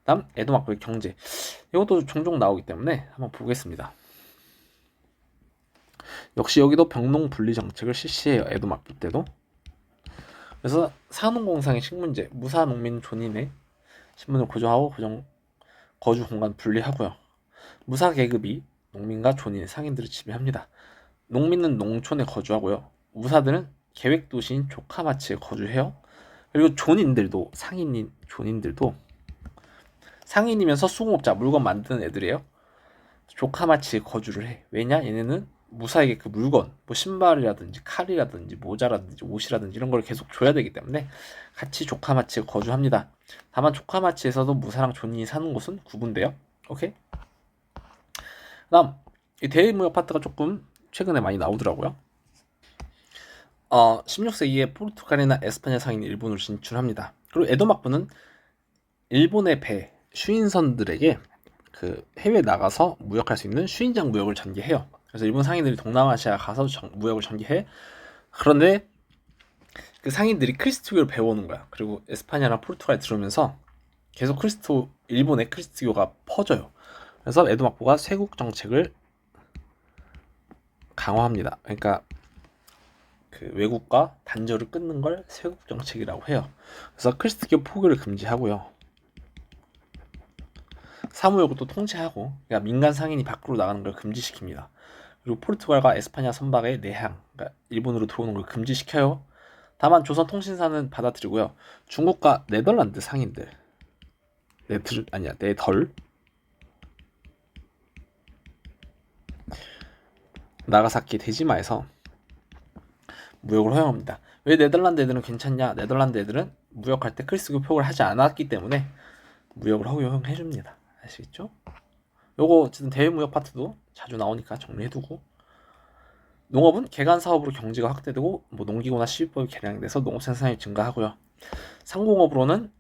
A: 다음 에도 막부의 경제. 이것도 종종 나오기 때문에 한번 보겠습니다. 역시 여기도 병농 분리 정책을 실시해요. 에도 막부 때도. 그래서 산업공상의 식문제, 무사농민 존인의 신분을 고정하고 거주 공간 분리하고요. 무사 계급이 농민과 존인, 상인들을 지배합니다. 농민은 농촌에 거주하고요. 무사들은 계획 도시인 조카마치에 거주해요. 그리고 존인들도 상인인 존인들도 상인이면서 수공업자 물건 만드는 애들이에요. 조카마치에 거주를 해. 왜냐? 얘네는 무사에게 그 물건, 뭐 신발이라든지 칼이라든지 모자라든지 옷이라든지 이런 걸 계속 줘야 되기 때문에 같이 조카마치에 거주합니다. 다만 조카마치에서도 무사랑 존인이 사는 곳은 구분돼요. 오케이? 그다음 이 대무역 파트가 조금 최근에 많이 나오더라고요. 16세기에 포르투갈이나 에스파냐 상인이 일본으로 진출합니다. 그리고 에도 막부는 일본의 배, 수인선들에게 그 해외 나가서 무역할 수 있는 수인장 무역을 전개해요. 그래서 일본 상인들이 동남아시아 가서 무역을 전개해. 그런데 그 상인들이 크리스토교를 배워오는 거야. 그리고 에스파냐나 포르투갈에 들어오면서 계속 일본의 크리스토교가 퍼져요. 그래서 에도 막부가 쇄국 정책을 강화합니다. 그러니까 그 외국과 단절을 끊는 걸 쇄국 정책이라고 해요. 그래서 크리스토교 포교를 금지하고요. 사무역을 또 통제하고, 그러니까 민간 상인이 밖으로 나가는 걸 금지시킵니다. 그리고 포르투갈과 에스파냐 선박의 내항, 그러니까 일본으로 들어오는 걸 금지시켜요. 다만 조선 통신사는 받아들이고요. 중국과 네덜란드 상인들, 네덜 나가사키 데지마에서 무역을 허용합니다. 왜 네덜란드 애들은 괜찮냐? 네덜란드 애들은 무역할 때 크리스토교 포교를 하지 않았기 때문에 무역을 허용해줍니다. 아시겠죠? 요거 어쨌든 대외무역 파트도 자주 나오니까 정리해두고, 농업은 개간 사업으로 경제가 확대되고 뭐 농기구나 시비법이 개량돼서 농업 생산이 증가하고요. 상공업으로는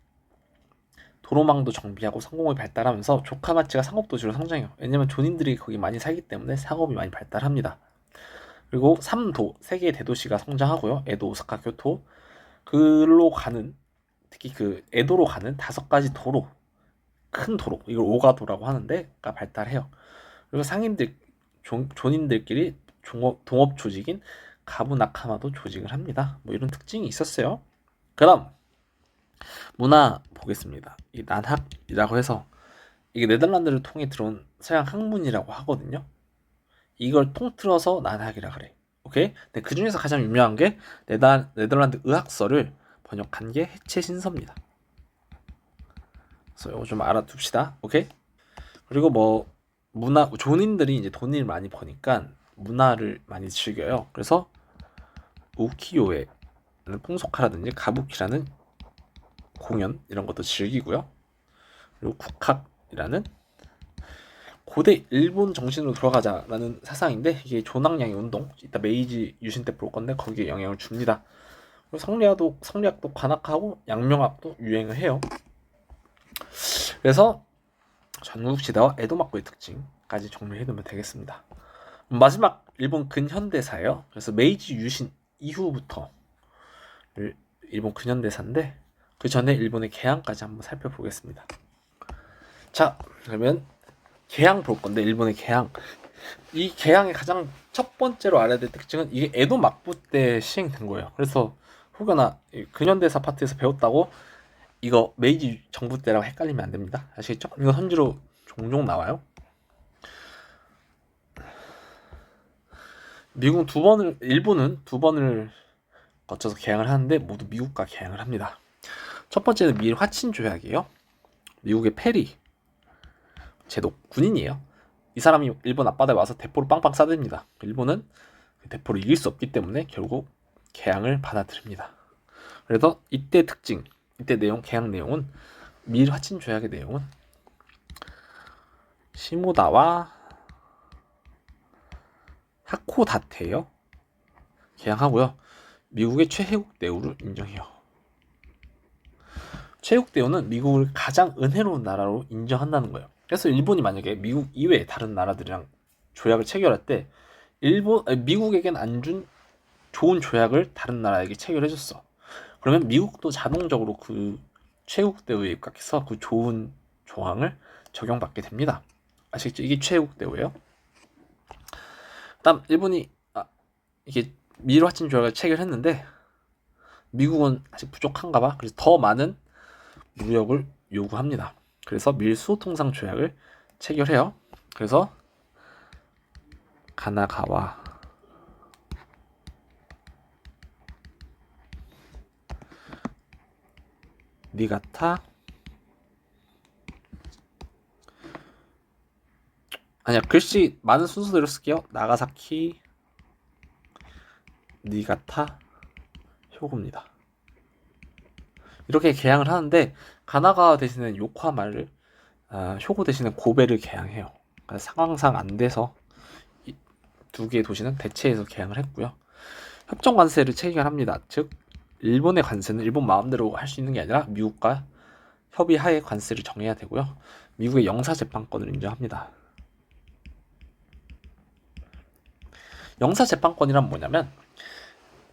A: 도로망도 정비하고 상공업이 발달하면서 조카마치가 상업도시로 성장해요. 왜냐면 존인들이 거기 많이 살기 때문에 상업이 많이 발달합니다. 그리고 3도, 세 개의 대도시가 성장하고요. 에도, 오사카, 교토. 그로 가는, 특히 그 에도로 가는 5가지 도로, 큰 도로, 이걸 오가도라고 하는데가 발달해요. 그리고 상인들, 존인들끼리 동업 조직인 가부나카마도 조직을 합니다. 뭐 이런 특징이 있었어요. 그럼 문화 보겠습니다. 이 난학이라고 해서 이게 네덜란드를 통해 들어온 서양 학문이라고 하거든요. 이걸 통틀어서 난학이라 그래. 오케이? 근데 그 중에서 가장 유명한 게 네덜란드 의학서를 번역한 게 해체신서입니다. 그래서 이거 좀 알아둡시다. 오케이? 그리고 뭐 문화 존인들이 이제 돈을 많이 버니까 문화를 많이 즐겨요. 그래서 우키요에는 풍속화라든지 가부키라는 공연 이런 것도 즐기고요. 그리고 국학이라는 고대 일본 정신으로 돌아가자라는 사상인데 이게 존학량의 운동, 이따 메이지 유신 때 볼 건데 거기에 영향을 줍니다. 그리고 성리학도 관학하고 양명학도 유행을 해요. 그래서 전국시대와 에도막고의 특징까지 정리해두면 되겠습니다. 마지막 일본 근현대사예요. 그래서 메이지 유신 이후부터 일본 근현대사인데 그 전에 일본의 개항까지 한번 살펴보겠습니다. 자, 그러면 개항 볼 건데 일본의 개항. 이 개항의 가장 첫 번째로 알아야 될 특징은 이게 에도 막부 때 시행된 거예요. 그래서 혹여나 근현대사 파트에서 배웠다고 이거 메이지 정부 때라고 헷갈리면 안 됩니다. 아시겠죠? 이거 선지로 종종 나와요. 일본은 두 번을 거쳐서 개항을 하는데 모두 미국과 개항을 합니다. 첫 번째는 미일 화친 조약이에요. 미국의 페리 제독 군인이에요. 이 사람이 일본 앞바다에 와서 대포를 빵빵 쏴댑니다. 일본은 그 대포를 이길 수 없기 때문에 결국 개항을 받아들입니다. 그래서 이때 특징, 이때 내용, 개항 내용은 미일 화친 조약의 내용은 시모다와 하코다테예요. 개항하고요. 미국의 최혜국 대우를 인정해요. 최혜국 대우는 미국을 가장 은혜로운 나라로 인정한다는 거예요. 그래서 일본이 만약에 미국 이외의 다른 나라들이랑 조약을 체결할 때 미국에겐 안 준 좋은 조약을 다른 나라에게 체결해줬어. 그러면 미국도 자동적으로 그 최혜국 대우에 입각해서 그 좋은 조항을 적용받게 됩니다. 아시겠죠? 이게 최혜국 대우예요. 다음 일본이 이게 미일 화친 조약을 체결했는데 미국은 아직 부족한가 봐. 그래서 더 많은 무역을 요구합니다. 그래서 밀수통상 조약을 체결해요. 그래서 가나가와 니가타 아니야 글씨 많은 순서대로 쓸게요. 나가사키 니가타 효고입니다. 이렇게 개항을 하는데 가나가 대신에 요코하마를 효고 대신에 고베를 개항해요. 그러니까 상황상 안 돼서 두 개의 도시는 대체해서 개항을 했고요. 협정 관세를 체결합니다. 즉 일본의 관세는 일본 마음대로 할 수 있는 게 아니라 미국과 협의하에 관세를 정해야 되고요. 미국의 영사재판권을 인정합니다. 영사재판권이란 뭐냐면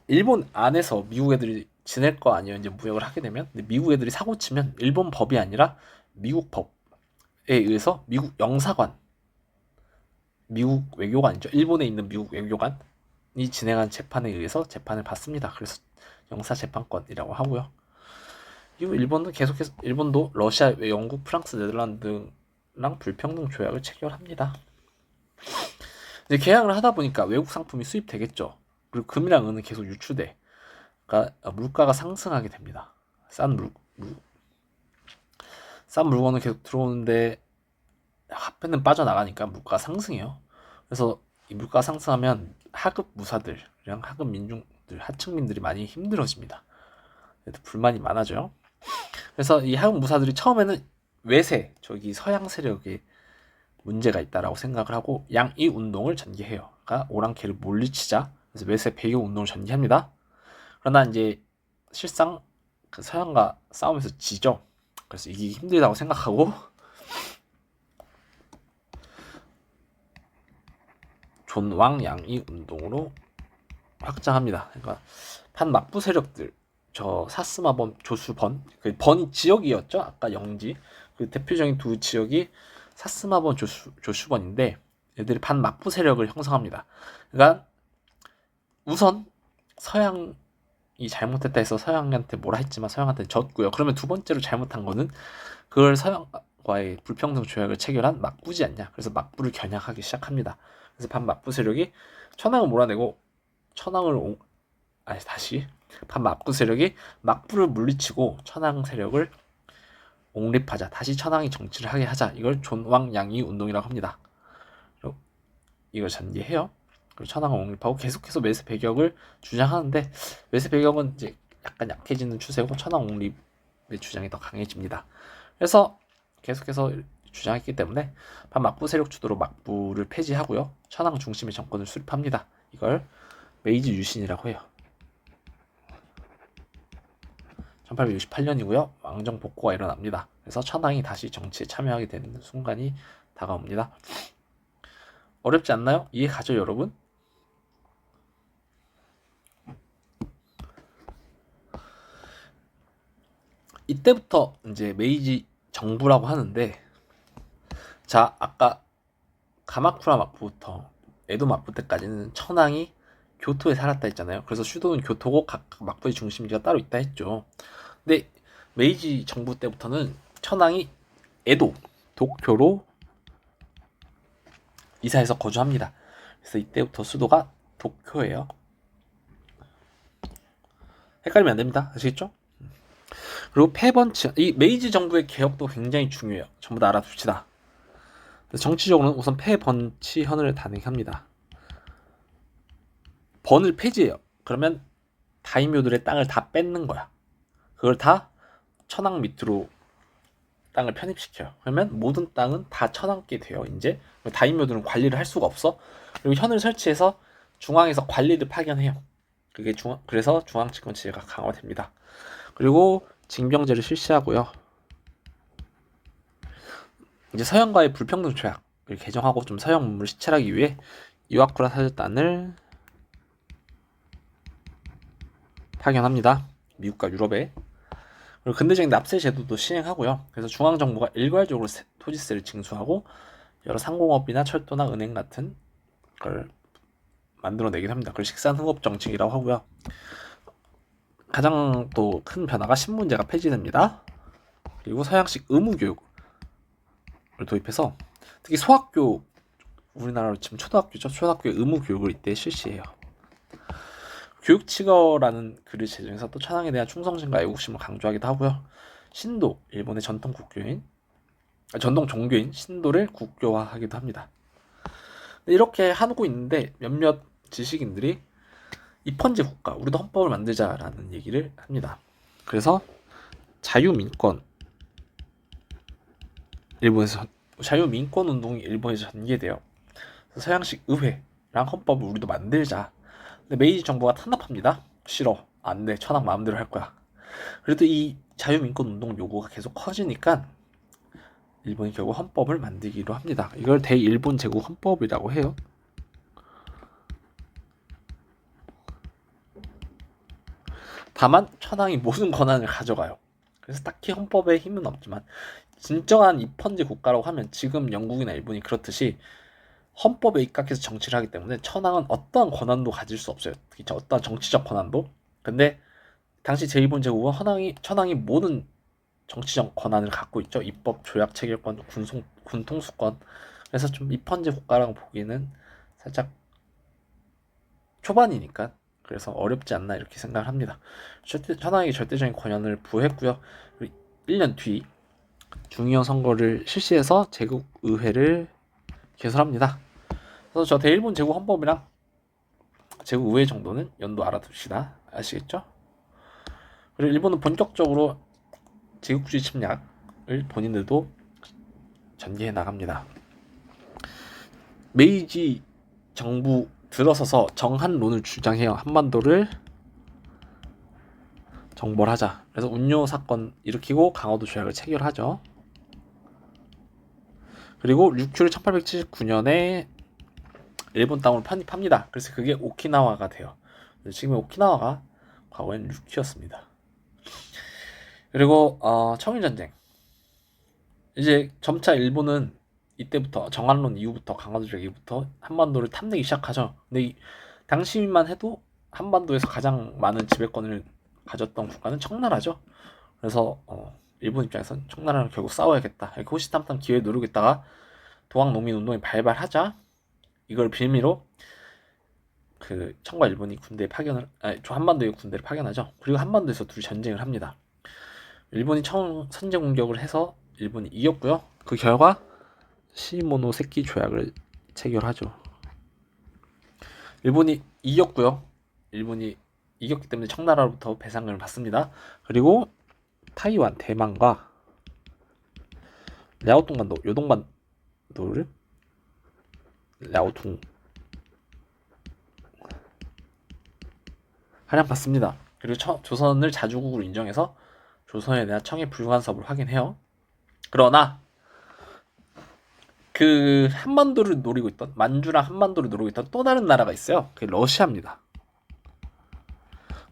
A: 일본 안에서 미국 애들이 지낼 거 아니에요. 이제 무역을 하게 되면 근데 미국 애들이 사고 치면 일본 법이 아니라 미국 법에 의해서 미국 영사관, 미국 외교관이죠. 일본에 있는 미국 외교관이 진행한 재판에 의해서 재판을 받습니다. 그래서 영사재판권이라고 하고요. 이후 일본은 계속해서 일본도 러시아, 영국, 프랑스, 네덜란드랑 불평등 조약을 체결합니다. 이제 계약을 하다 보니까 외국 상품이 수입되겠죠. 그리고 금이랑 은은 계속 유출돼. 그러니까 물가가 상승하게 됩니다. 싼 물건은 계속 들어오는데 화폐는 빠져나가니까 물가가 상승해요. 그래서 이 물가가 상승하면 하급 무사들이랑 하급 민중들, 하층민들이 많이 힘들어집니다. 불만이 많아져요. 그래서 이 하급 무사들이 처음에는 외세, 저기 서양 세력에 문제가 있다라고 생각을 하고 양이 운동을 전개해요. 그러니까 오랑캐를 물리치자. 그래서 외세 배교 운동을 전개합니다. 그러나 이제 실상 그 서양과 싸우면서 지죠. 그래서 이기기 힘들다고 생각하고 존왕 양이 운동으로 확장합니다. 그러니까 반막부 세력들, 저 사스마번, 조수번, 그 번이 지역이었죠. 아까 영지 그 대표적인 두 지역이 사스마번, 조수번인데 얘들이 반막부 세력을 형성합니다. 그러니까 우선 서양이 잘못했다 해서 서양한테 뭐라 했지만 서양한테 졌고요. 그러면 두 번째로 잘못한 거는 그걸 서양과의 불평등 조약을 체결한 막부지 않냐. 그래서 막부를 겨냥하기 시작합니다. 그래서 반막부 세력이 천황을 몰아내고 반막부 세력이 막부를 물리치고 천황 세력을 옹립하자. 다시 천황이 정치를 하게 하자. 이걸 존왕양이 운동이라고 합니다. 이걸 전개해요. 그리고 천황을 옹립하고 계속해서 매세 배격을 주장하는데 매세 배격은 이제 약간 약해지는 추세고 천황 옹립의 주장이 더 강해집니다. 그래서 계속해서 주장했기 때문에 반막부 세력 주도로 막부를 폐지하고요. 천황 중심의 정권을 수립합니다. 이걸 메이지 유신이라고 해요. 1868년이고요. 왕정 복고가 일어납니다. 그래서 천황이 다시 정치에 참여하게 되는 순간이 다가옵니다. 어렵지 않나요? 이해 가죠, 여러분? 이때부터 이제 메이지 정부라고 하는데, 자, 아까 가마쿠라 막부부터 에도 막부 때까지는 천황이 교토에 살았다 했잖아요. 그래서 수도는 교토고 각 막부의 중심지가 따로 있다 했죠. 근데 메이지 정부 때부터는 천황이 에도, 도쿄로 이사해서 거주합니다. 그래서 이때부터 수도가 도쿄예요. 헷갈리면 안 됩니다. 아시겠죠? 그리고 폐번치, 이 메이지 정부의 개혁도 굉장히 중요해요. 전부 다 알아둡시다. 정치적으로는 우선 폐번치현을 단행합니다. 번을 폐지해요. 그러면 다이묘들의 땅을 다 뺏는 거야. 그걸 다 천황 밑으로 땅을 편입시켜요. 그러면 모든 땅은 다 천황께 돼요. 이제 다이묘들은 관리를 할 수가 없어. 그리고 현을 설치해서 중앙에서 관리를 파견해요. 그래서 중앙집권 체제가 강화됩니다. 그리고 징병제를 실시하고요. 이제 서양과의 불평등 조약을 개정하고 좀 서양 문물을 시찰하기 위해 이와쿠라 사절단을 파견합니다. 미국과 유럽에. 그리고 근대적인 납세 제도도 시행하고요. 그래서 중앙 정부가 일괄적으로 토지세를 징수하고 여러 상공업이나 철도나 은행 같은 걸 만들어내긴 합니다. 그걸 식산흥업 정책이라고 하고요. 가장 또 큰 변화가 신문제가 폐지됩니다. 그리고 서양식 의무교육을 도입해서 특히 소학교, 우리나라로 지금 초등학교죠. 초등학교의 의무교육을 이때 실시해요. 교육치거라는 글을 제정해서 또 천황에 대한 충성심과 애국심을 강조하기도 하고요. 신도, 일본의 전통 종교인 신도를 국교화하기도 합니다. 이렇게 하고 있는데 몇몇 지식인들이 입헌제 국가, 우리도 헌법을 만들자라는 얘기를 합니다. 그래서 자유민권 운동이 일본에서 전개돼요. 서양식 의회랑 헌법을 우리도 만들자. 근데 메이지 정부가 탄압합니다. 싫어, 안 돼, 천황 마음대로 할 거야. 그래도 이 자유민권 운동 요구가 계속 커지니까 일본이 결국 헌법을 만들기로 합니다. 이걸 대일본 제국 헌법이라고 해요. 다만 천황이 모든 권한을 가져가요. 그래서 딱히 헌법에 힘은 없지만 진정한 입헌제 국가라고 하면 지금 영국이나 일본이 그렇듯이 헌법에 입각해서 정치를 하기 때문에 천황은 어떠한 권한도 가질 수 없어요. 특히 어떠한 정치적 권한도. 근데 당시 제1본 제국은 천황이 모든 정치적 권한을 갖고 있죠. 입법, 조약, 체결권, 군 통수권. 그래서 좀 입헌제 국가라고 보기에는 살짝 초반이니까 그래서 어렵지 않나 이렇게 생각을 합니다. 천황에게 절대적인 권한을 부여했고요. 1년 뒤 중의원 선거를 실시해서 제국의회를 개설합니다. 그래서 저 대일본 제국 헌법이랑 제국 의회 정도는 연도 알아둡시다. 아시겠죠? 그리고 일본은 본격적으로 제국주의 침략을 본인들도 전개해 나갑니다. 메이지 정부 들어서서 정한론을 주장해요. 한반도를 정벌하자. 그래서 운요 사건 일으키고 강화도 조약을 체결하죠. 그리고 류큐를 1879년에 일본 땅으로 편입합니다. 그래서 그게 오키나와가 돼요. 지금의 오키나와가 과거엔 류큐였습니다. 그리고 청일전쟁. 이제 점차 일본은 이때부터 정한론 이후부터 강화도적 이후부터 한반도를 탐내기 시작하죠. 근데 당시만 해도 한반도에서 가장 많은 지배권을 가졌던 국가는 청나라죠. 그래서 일본 입장에서는 청나라랑 결국 싸워야겠다. 이렇게 호시탐탐 기회를 누르고 있다가 동학농민운동이 발발하자 이걸 빌미로 그 청과 일본이 군대 파견을 한반도에 군대를 파견하죠. 그리고 한반도에서 둘이 전쟁을 합니다. 일본이 청 선제 공격을 해서 일본이 이겼고요. 그 결과 시모노세키 조약을 체결하죠. 일본이 이겼고요. 일본이 이겼기 때문에 청나라로부터 배상금을 받습니다. 그리고 타이완, 대만과 랴오동반도, 요동반도를 랴오tung 할양받습니다. 그리고 조선을 자주국으로 인정해서 조선에 대한 청의 불간섭을 확인해요. 그러나 그 한반도를 노리고 있던 만주랑 한반도를 노리고 있던 또 다른 나라가 있어요. 그게 러시아입니다.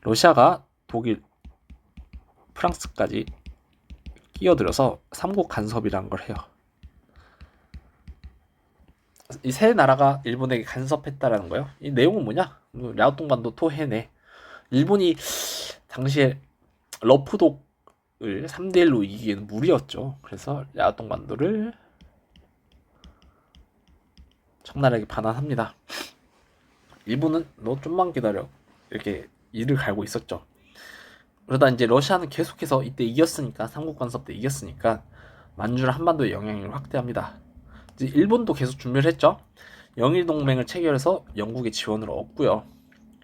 A: 러시아가 독일, 프랑스까지 끼어들어서 삼국 간섭이라는 걸 해요. 이 세 나라가 일본에게 간섭했다라는 거예요. 이 내용은 뭐냐? 랴오동반도 토해내. 일본이 당시에 러프독을 3대1로 이기기에는 무리였죠. 그래서 랴오동반도를 청나라에게 반환합니다. 일본은 너 좀만 기다려 이렇게 이를 갈고 있었죠. 그러다 이제 러시아는 계속해서 이때 이겼으니까 삼국 간섭 때 이겼으니까 만주를 한반도의 영향력을 확대합니다. 이제 일본도 계속 준비를 했죠. 영일 동맹을 체결해서 영국의 지원을 얻고요.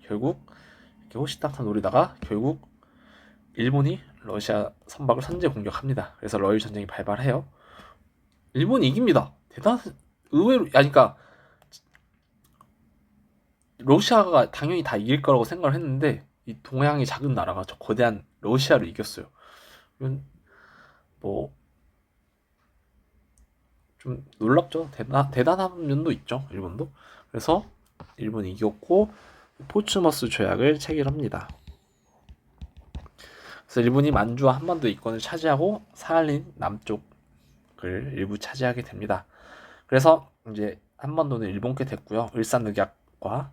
A: 결국 이렇게 호시탐탐 노리다가 결국 일본이 러시아 선박을 선제 공격합니다. 그래서 러일 전쟁이 발발해요. 일본이 이깁니다. 의외로 그러니까 러시아가 당연히 다 이길 거라고 생각을 했는데 이 동양의 작은 나라가 저 거대한 러시아를 이겼어요. 뭐 좀 놀랍죠. 대단한 면도 있죠. 일본도. 그래서 일본이 이겼고 포츠머스 조약을 체결합니다. 그래서 일본이 만주와 한반도 이권을 차지하고 사할린 남쪽을 일부 차지하게 됩니다. 그래서 이제 한반도는 일본께 됐고요. 일산늑약과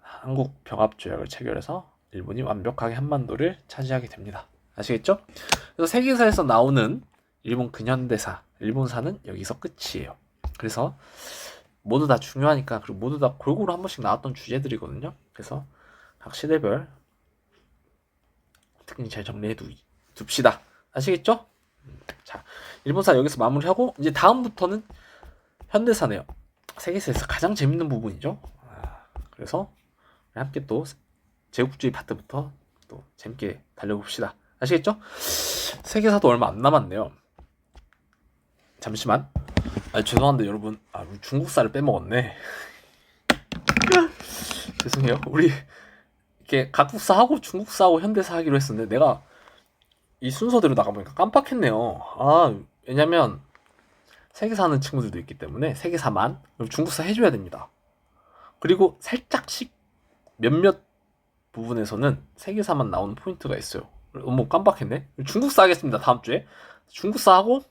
A: 한국 병합조약을 체결해서 일본이 완벽하게 한반도를 차지하게 됩니다. 아시겠죠? 그래서 세계사에서 나오는 일본 근현대사, 일본사는 여기서 끝이에요. 그래서 모두 다 중요하니까 그리고 모두 다 골고루 한 번씩 나왔던 주제들이거든요. 그래서 각 시대별 특징 잘 정리해 둡시다. 아시겠죠? 자, 일본사 여기서 마무리하고 이제 다음부터는 현대사네요. 세계사에서 가장 재밌는 부분이죠. 그래서 함께 또 제국주의 파트부터 또 재밌게 달려봅시다. 아시겠죠? 세계사도 얼마 안 남았네요. 잠시만. 죄송한데 여러분, 우리 중국사를 빼먹었네. 죄송해요. 우리 이렇게 각국사 하고 중국사 하고 현대사 하기로 했었는데 내가 이 순서대로 나가보니까 깜빡했네요. 왜냐면 세계사 하는 친구들도 있기 때문에 세계사만 중국사 해줘야 됩니다. 그리고 살짝씩 몇몇 부분에서는 세계사만 나오는 포인트가 있어요. 뭐 깜빡했네. 중국사 하겠습니다. 다음 주에 중국사 하고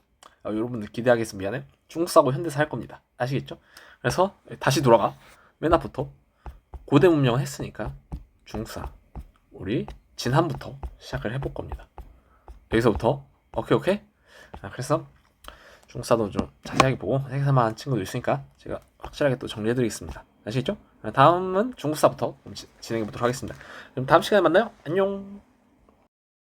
A: 여러분들 기대하겠습니다. 미안해. 중국사하고 현대사 할 겁니다. 아시겠죠? 그래서 다시 돌아가. 맨 앞부터 고대 문명을 했으니까 중국사 우리 진한부터 시작을 해볼 겁니다. 여기서부터 오케이. 그래서 중국사도 좀 자세하게 보고 세계사만 하는 친구도 있으니까 제가 확실하게 또 정리해드리겠습니다. 아시겠죠? 다음은 중국사부터 진행해보도록 하겠습니다. 그럼 다음 시간에 만나요. 안녕.